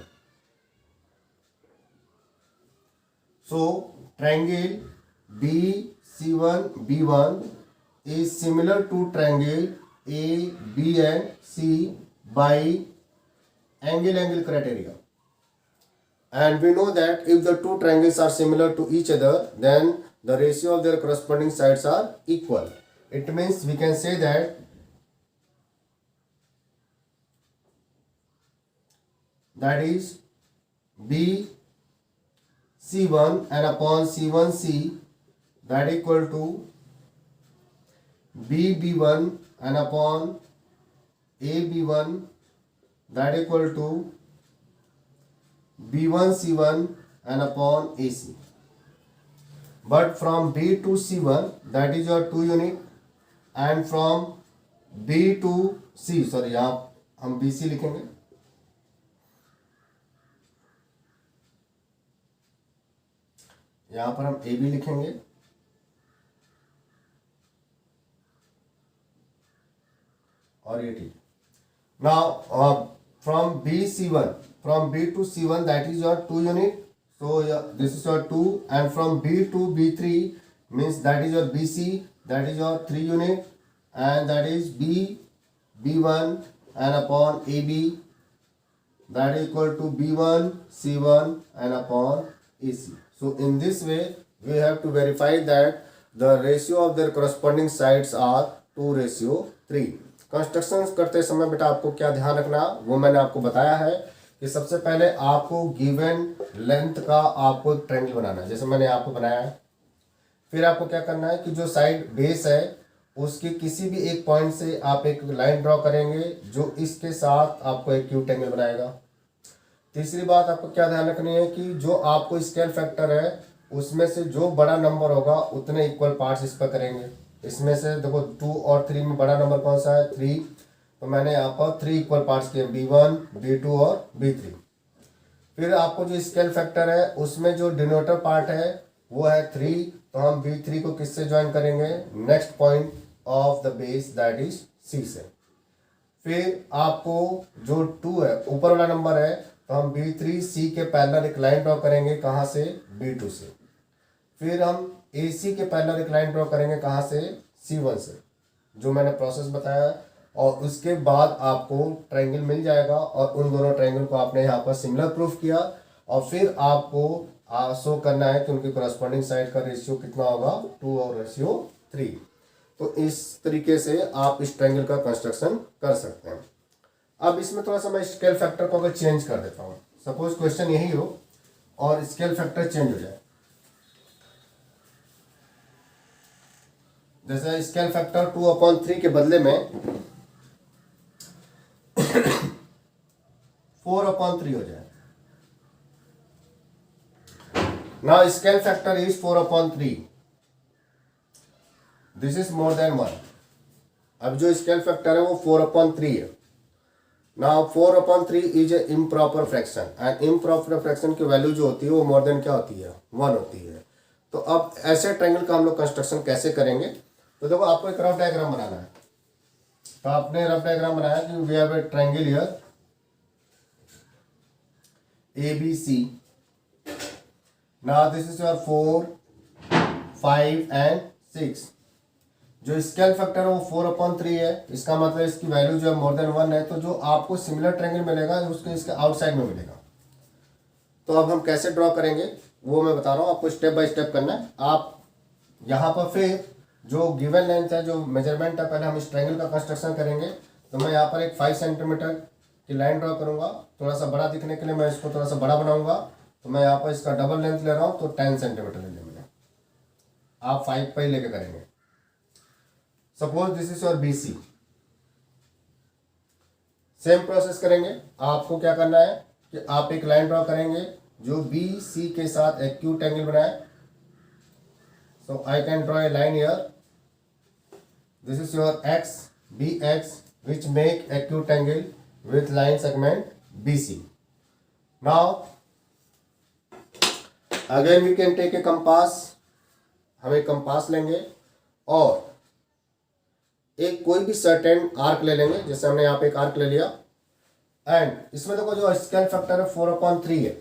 So triangle BC1 B1 is similar to triangle A B and C by angle criteria. And we know that if the two triangles are similar to each other, then the ratio of their corresponding sides are equal. It means we can say that is BC C1 and upon C1C that equal to B1 and upon AB1 that equal to B1C1 and upon AC. But from B to C1 that is your 2 unit, and from B to C, sorry यहाँ हम BC लिखेंगे, यहाँ पर हम AB लिखेंगे और ये ठीक. Now from B to C1 that is your 2 unit. So this is your 2, and from B to B3 means that is your BC, that is your 3 unit, and that is B1 and upon AB that is equal to B1 C1 and upon AC. So in this way we have to verify that the ratio of their corresponding sides are 2:3. Construction करते समय बेटा आपको क्या ध्यान रखना वो मैंने आपको बताया है कि सबसे पहले आपको गिवन लेंथ का आपको एक ट्रायंगल बनाना है, जैसे मैंने आपको बनाया है. फिर आपको क्या करना है कि जो साइड बेस है उसके किसी भी एक पॉइंट से आप एक लाइन ड्रॉ करेंगे जो इसके साथ आपको एक एक्यूट एंगल बनाएगा. तीसरी बात आपको क्या ध्यान रखनी है कि जो आपको स्केल फैक्टर है उसमें से जो बड़ा नंबर होगा उतने इक्वल पार्ट्स इस पर करेंगे. इसमें से देखो 2 और 3 में बड़ा नंबर कौन सा है 3, तो मैंने यहाँ पर 3 इक्वल पार्ट्स किए B1 B2 और B3. फिर आपको जो स्केल फैक्टर है उसमें जो डिनोटर पार्ट है वो है 3, तो हम B3 को किससे ज्वाइन करेंगे next point of the base that is C से. फिर आपको जो 2 है ऊपर वाला नंबर है तो हम B3 C के पैरेलल एक लाइन ड्रॉ करेंगे कहाँ से B2 से. फिर हम AC के पैरेलल एक लाइन ड्रॉ करेंगे कहाँ से C1 से, जो मैंने प्रोसेस बताया. और उसके बाद आपको ट्रायंगल मिल जाएगा और उन दोनों ट्रायंगल को आपने यहाँ पर सिमिलर प्रूफ किया और फिर आपको शो करना है कि उनके करस्पॉन्डिंग साइड का रेशियो कितना होगा 2 और 3. तो इस तरीके से आप इस ट्रायंगल का कंस्ट्रक्शन कर सकते हैं. अब इसमें थोड़ा सा मैं स्केल फैक्टर को अगर चेंज कर देता हूँ, सपोज क्वेश्चन यही हो और स्केल फैक्टर चेंज हो जाए, जैसे स्केल फैक्टर 2/3 के बदले में 4/3 हो जाए. Now scale factor is 4/3. This is more than 1. अब जो स्केल फैक्टर है वो 4/3 है. Now 4/3 is a improper fraction, and improper fraction की वैल्यू जो होती है वो मोर देन क्या होती है 1 होती है. तो अब ऐसे ट्रायंगल का हम लोग कंस्ट्रक्शन कैसे करेंगे, तो देखो आपको एक रफ डायग्राम बनाना है. तो आपने रफ डायग्राम बनाया कि we have a triangle here ABC. Now this is your 4, 5 and 6. जो स्केल फैक्टर है वो 4/3 है, इसका मतलब इसकी वैल्यू जो है मोर देन 1 है. तो जो आपको सिमिलर ट्रायंगल मिलेगा उसके इसके आउटसाइड में मिलेगा. तो अब हम कैसे ड्रॉ करेंगे वो मैं बता रहा हूँ, आपको स्टेप बाय स्टेप करना है. आप यहाँ पर फिर जो गिवन लेंथ है जो मेजरमेंट है पहले हम इस ट्रायंगल का कंस्ट्रक्शन करेंगे. तो मैं यहाँ पर एक 5 सेंटीमीटर की लाइन ड्रॉ करूँगा, थोड़ा सा बड़ा दिखने के लिए मैं इसको थोड़ा सा बड़ा बनाऊँगा. तो मैं यहाँ पर इसका डबल लेंथ ले रहा हूँ तो 10 सेंटीमीटर ले लिया मैंने. आप 5 पर ही लेके करेंगे. Suppose this is your BC. Same process करेंगे. आपको क्या करना है कि आप एक लाइन ड्रॉ करेंगे जो BC के साथ एक्यूट एंगल बनाए. So I can draw a line here. This is your X, BX which make acute angle with line segment BC. Now again we can take a compass. हम एक compass लेंगे और एक कोई भी सर्टेन आर्क ले लेंगे, जैसे हमने यहाँ पे एक आर्क ले लिया. एंड इसमें देखो जो स्केल फैक्टर है 4/3 है.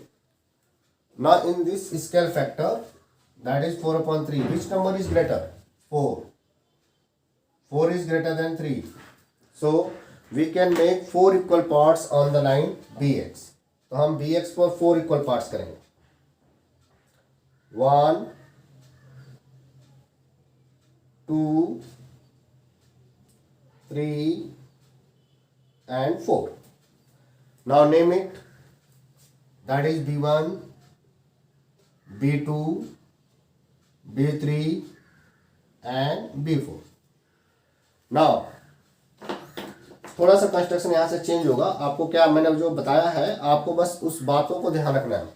Now in this scale factor that is 4/3, which number is greater 4. 4 is greater than 3. So we can make 4 equal parts on the line BX. तो हम BX पर 4 equal parts करेंगे. 1, 2, 3 and 4. Now name it. That is B1, B2, B3 and B4। Now थोड़ा सा construction यहाँ से change होगा। आपको क्या मैंने जो बताया है आपको बस उस बातों को ध्यान रखना है।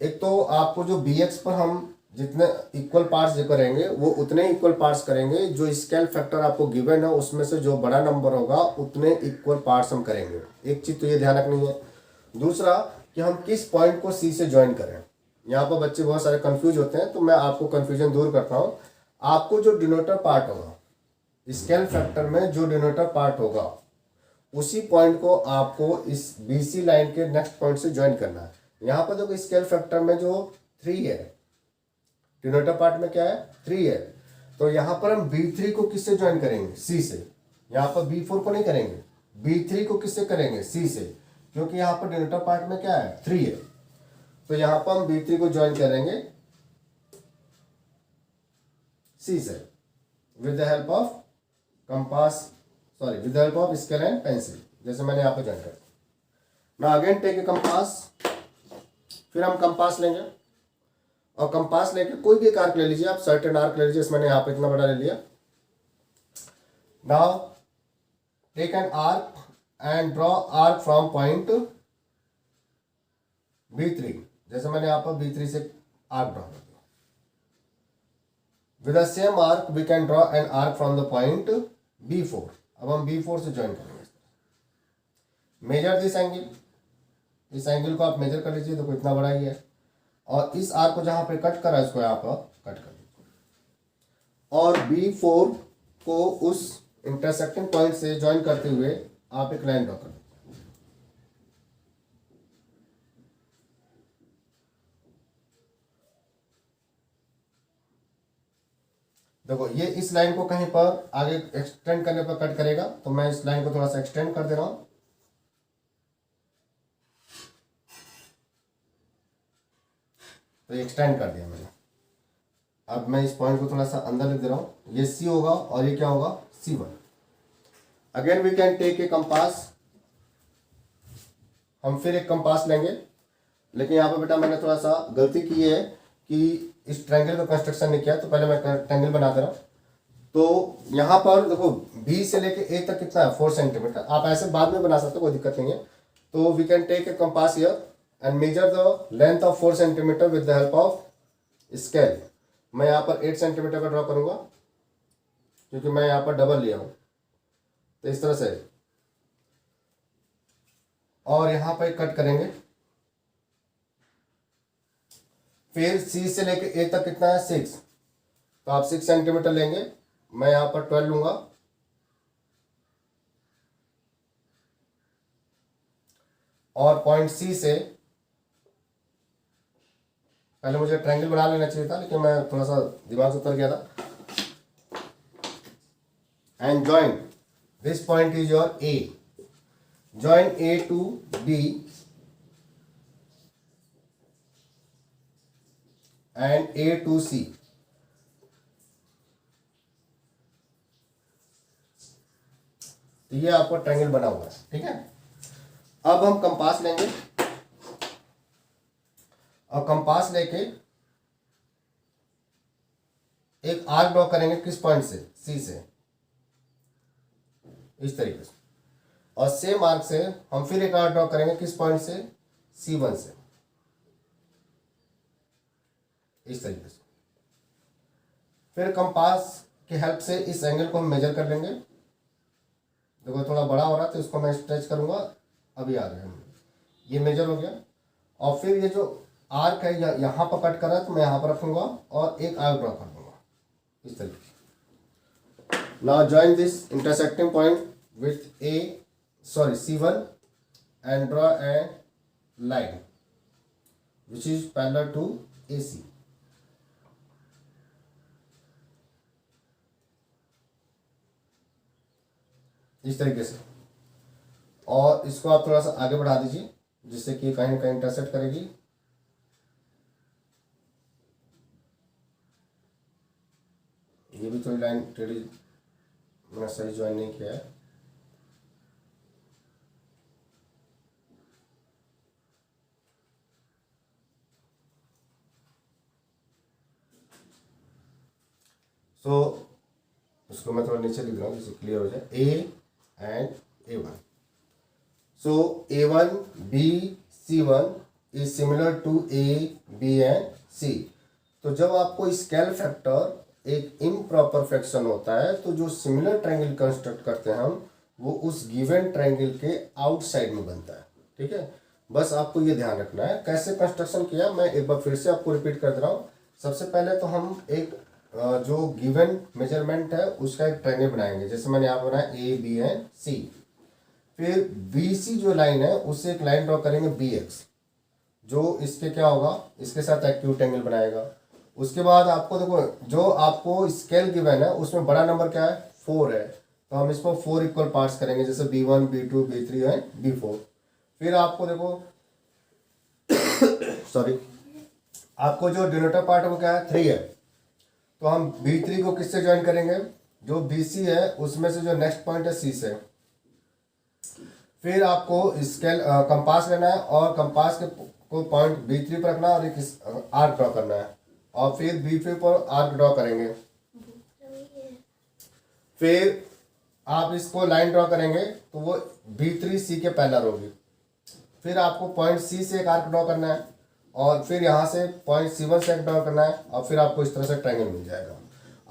एक तो आपको जो BX पर हम जितने इक्वल पार्ट्स जो करेंगे वो उतने इक्वल पार्ट्स करेंगे, जो स्केल फैक्टर आपको गिवन है उसमें से जो बड़ा नंबर होगा उतने इक्वल पार्ट्स हम करेंगे। एक चीज़ तो ये ध्यान रखनी है। दूसरा कि हम किस पॉइंट को C से ज्वाइन करें। यहाँ पर बच्चे बहुत सारे कंफ्यूज होते हैं, तो मैं आपको कंफ्यूजन दूर करता हूँ। आपको जो डिनोटर पार्ट होगा स्केल फैक्टर में, जो डिनोटर पार्ट होगा उसी पॉइंट को आपको इस BC लाइन के नेक्स्ट पॉइंट से ज्वाइन करना है। यहाँ पर देखो स्केल फैक्टर में जो 3 है, डिनोटर पार्ट में क्या है 3 है, तो यहाँ पर हम B3 को किससे ज्वाइन करेंगे C से। यहाँ पर B4 को नहीं करेंगे, B3 को किससे करेंगे C से, क्योंकि यहाँ पर डिनोटर पार्ट में क्या है 3 है। तो यहाँ पर हम B3 को ज्वाइन करेंगे C से with the help of compass, sorry with the help of scale and pencil, जैसे मैंने यहाँ पर ज्वाइन कर। ना अगेन टेक ए कंपास, फिर हम कंपास लेंगे और कंपास लेके कोई भी एक आर्क ले लीजिए आप, सर्टेन आर्क ले लीजिए। मैंने यहाँ पे इतना बड़ा ले लिया। Now take an arc and draw arc from point B3, जैसे मैंने यहाँ पर B3 से आर्क ड्रॉ कर दिया। With the same arc we can draw an arc from the point B4। अब हम B4 से ज्वाइन करेंगे। मेजर दिस एंगल, इस एंगल को आप मेजर कर लीजिए, देखो इतना बड़ा ही है। और इस आर्क को जहां पे कट करा है इसको यहाँ पर कट कर दीजिए और B4 को उस इंटरसेक्टिंग पॉइंट से ज्वाइन करते हुए आप एक लाइन ड्रॉ कर दीजिए। देखो ये इस लाइन को कहीं पर आगे एक्सटेंड करने पर कट करेगा, तो मैं इस लाइन को थोड़ा सा एक्सटेंड कर दे रहा हूं। तो एक्सटेंड कर दिया मैंने। अब मैं इस पॉइंट को थोड़ा सा अंदर लिख दे रहा हूं। ये C होगा और ये क्या होगा C1। Again we can take a compass, हम फिर एक कंपास लेंगे। लेकिन यहाँ पर बेटा मैंने थोड़ा सा गलती की है कि इस ट्रायंगल का कंस्ट्रक्शन नहीं किया, तो पहले मैं ट्रायंगल बना दे रहा हूँ। तो यहाँ पर देखो B से लेके A तक कितना है 4 सेंटीमीटर। आप ऐसे बाद में बना सकते हो, कोई दिक्कत नहीं है। तो we can take a compass here and measure the length of 4 centimetre with the help of scale. मैं यहाँ पर 8 सेंटीमीटर का ड्रॉ करूँगा क्योंकि मैं यहाँ पर डबल लिया हूँ। तो इस तरह से और यहाँ पर कट करेंगे। फिर C से लेके A तक कितना है 6, तो आप 6 सेंटीमीटर लेंगे। मैं यहाँ पर 12 लूँगा और पॉइंट C से पहले मुझे ट्रायंगल बना लेना चाहिए था, लेकिन मैं थोड़ा सा दिमाग से उतर गया था। And join this point is your A, join A to B and A to C। तो ये आपको ट्रायंगल बना हुआ है, ठीक है। अब हम कंपास लेंगे और कंपास लेके एक आर्क ड्रॉ करेंगे। किस पॉइंट से C से, इस तरीके से। और सेम आर्क से हम फिर एक आर्क ड्रॉ करेंगे। किस पॉइंट से C1 से, इस तरीके से। फिर कंपास की हेल्प से इस एंगल को हम मेजर कर लेंगे। देखो थोड़ा बड़ा हो रहा है तो इसको मैं स्ट्रेच करूंगा। अभी आ गया, ये मेजर हो गया। और फिर ये जो आर्क है यहाँ पर कट कर रहा है, तो मैं यहाँ पर रखूंगा और एक आर्क ड्रॉ कर दूंगा इस तरीके से। Now join this intersecting point with C1 and draw a line which is parallel to AC। इस तरीके से। और इसको आप थोड़ा सा आगे बढ़ा दीजिए जिससे कि कहीं ना कहीं इंटरसेक्ट करेगी। ये भी थोड़ी लाइन टेढ़ी मैंने सही ज्वाइन नहीं किया है। सो उसको मैं थोड़ा नीचे लिख रहा हूँ जिससे क्लियर हो जाए, A and A1. So A1 B C1 is similar to A B and C. तो जब आपको स्केल फैक्टर एक इम्प्रॉपर फ्रैक्शन होता है तो जो सिमिलर ट्रायंगल कंस्ट्रक्ट करते हैं हम, वो उस गिवन ट्रायंगल के आउटसाइड में बनता है। ठीक है, बस आपको ये ध्यान रखना है। कैसे कंस्ट्रक्शन किया मैं एक बार फिर से आपको रिपीट कर दे रहा हूँ। सबसे पहले तो हम एक जो गिवन मेजरमेंट है उसका एक ट्रायंगल बनाएंगे, जैसे मैंने यहाँ बनाया A B एंड C। फिर BC जो लाइन है उससे एक लाइन ड्रॉ करेंगे BX, जो इसके क्या होगा, इसके साथ एक्यूट एंगल बनाएगा। उसके बाद आपको देखो, जो आपको स्केल गिवन है उसमें बड़ा नंबर क्या है, 4 है, तो हम इसको 4 इक्वल पार्ट्स करेंगे, जैसे B1 B2 B3 and B4। फिर आपको देखो सॉरी, आपको जो डिनोटर पार्ट है वो क्या है, 3 है, तो हम B3 को किससे ज्वाइन करेंगे, जो BC है उसमें से जो नेक्स्ट पॉइंट है C से। फिर आपको स्केल कंपास लेना है और कंपास के को पॉइंट B3 पर रखना है और एक आर्क ड्रॉ करना है, और फिर B4 पर आर्क ड्रॉ करेंगे। फिर आप इसको लाइन ड्रॉ करेंगे तो वो B3 C के पैरेलल होगी। फिर आपको पॉइंट C से एक आर्क ड्रॉ करना है और फिर यहाँ से पॉइंट C1 से एक ड्रॉ करना है, और फिर आपको इस तरह से ट्रायंगल मिल जाएगा।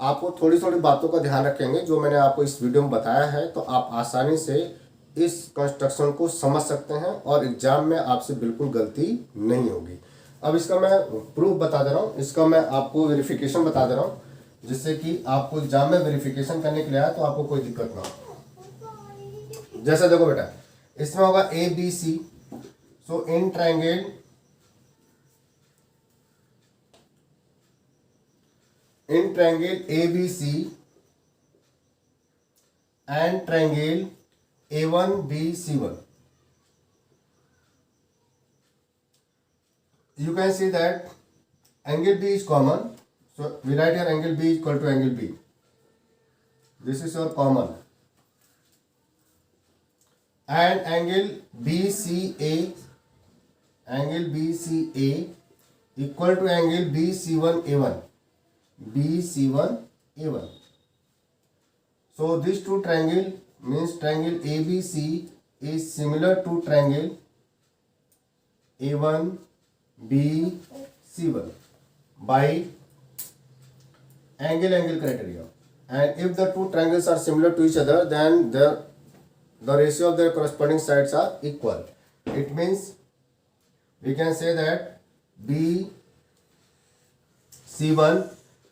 आपको थोड़ी थोड़ी बातों का ध्यान रखेंगे जो मैंने आपको इस वीडियो में बताया है, तो आप आसानी से इस कंस्ट्रक्शन को समझ सकते हैं और एग्जाम में आपसे बिल्कुल गलती नहीं होगी। अब इसका मैं प्रूफ बता दे रहा हूँ, इसका मैं आपको वेरिफिकेशन बता दे रहा हूँ, जिससे कि आपको एग्जाम में वेरिफिकेशन करने के लिए आया तो आपको कोई दिक्कत ना हो। जैसा देखो बेटा, इसमें होगा ABC, so in triangle ABC and triangle A1BC1, you can see that angle B is common, so we write here angle B is equal to angle B. This is your common, and angle BCA equal to angle BC1A1. So this two triangle means triangle ABC is similar to triangle A1BC1 by angle criteria. And if the two triangles are similar to each other, then the ratio of their corresponding sides are equal. It means we can say that BC1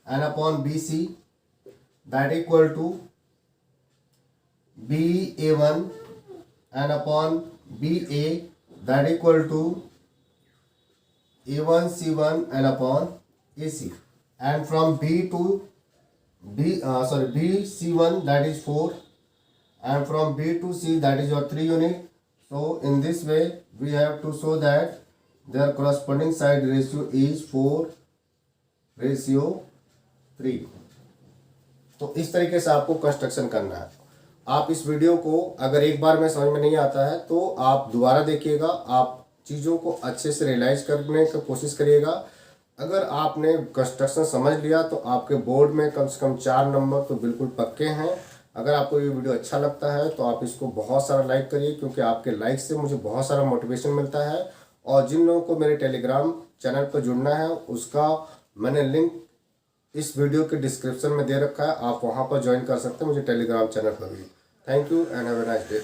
and upon BC that equal to BA1 and upon BA that equal to A1C1 and upon AC, and from BC1 that is 4, and from B to C that is your 3 unit. So in this way we have to show that their corresponding side ratio is 4:3। तो इस तरीके से आपको construction करना है। आप इस video को अगर एक बार में समझ में नहीं आता है तो आप दोबारा देखिएगा, आप चीज़ों को अच्छे से रियलाइज करने की कोशिश करिएगा। अगर आपने कंस्ट्रक्शन समझ लिया तो आपके बोर्ड में कम से कम 4 नंबर तो बिल्कुल पक्के हैं। अगर आपको ये वीडियो अच्छा लगता है तो आप इसको बहुत सारा लाइक करिए, क्योंकि आपके लाइक से मुझे बहुत सारा मोटिवेशन मिलता है। और जिन लोगों को मेरे टेलीग्राम चैनल पर जुड़ना है उसका मैंने लिंक इस वीडियो के डिस्क्रिप्शन में दे रखा है, आप वहाँ पर ज्वाइन कर सकते हैं मुझे टेलीग्राम चैनल पर भी। Thank you and have a nice day.